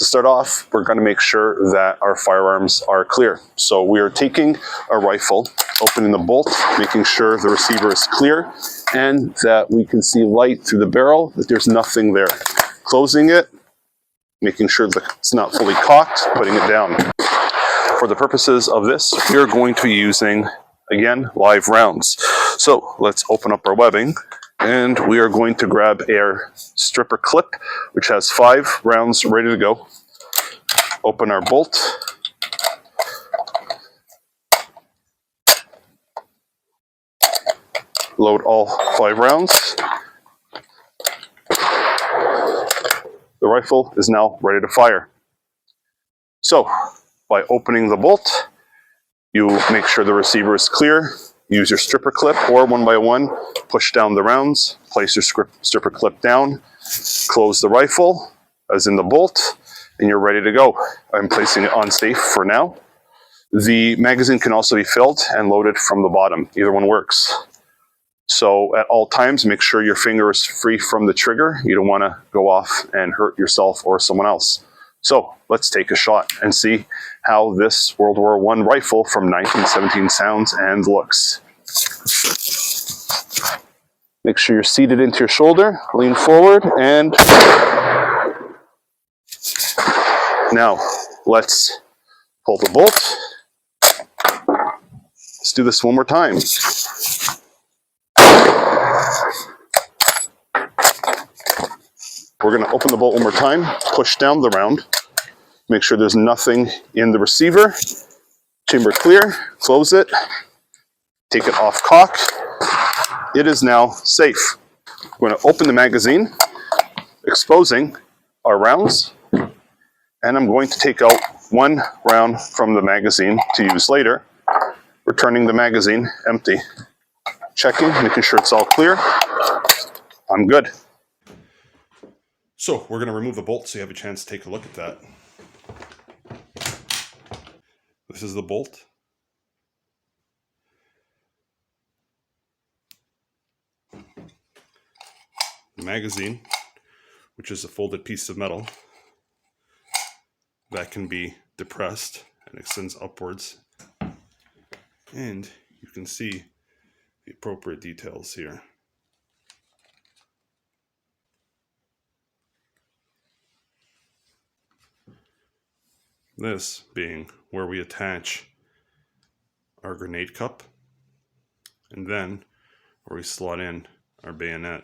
To start off, we're going to make sure that our firearms are clear. So we are taking a rifle, opening the bolt, making sure the receiver is clear, and that we can see light through the barrel, that there's nothing there. Closing it, making sure that it's not fully cocked, putting it down. For the purposes of this, we are going to be using, again, live rounds. So let's open up our webbing, and we are going to grab our stripper clip, which has 5 rounds ready to go. Open our bolt. Load all 5 rounds. The rifle is now ready to fire. So, by opening the bolt, you make sure the receiver is clear. Use your stripper clip, or one by one, push down the rounds, place your stripper clip down, close the rifle, as in the bolt, and you're ready to go. I'm placing it on safe for now. The magazine can also be filled and loaded from the bottom. Either one works. So at all times, make sure your finger is free from the trigger. You don't want to go off and hurt yourself or someone else. So let's take a shot and see how this World War I rifle from 1917 sounds and looks. Make sure you're seated into your shoulder, lean forward, and now let's pull the bolt. Let's do this one more time. We're going to open the bolt one more time, push down the round, make sure there's nothing in the receiver, chamber clear, close it, take it off cock. It is now safe. We're going to open the magazine, exposing our rounds, and I'm going to take out 1 round from the magazine to use later, returning the magazine empty. Checking, making sure it's all clear. I'm good. So we're going to remove the bolt so you have a chance to take a look at that. This is the bolt. The magazine, which is a folded piece of metal that can be depressed and extends upwards. And you can see the appropriate details here. This being where we attach our grenade cup, and then where we slot in our bayonet.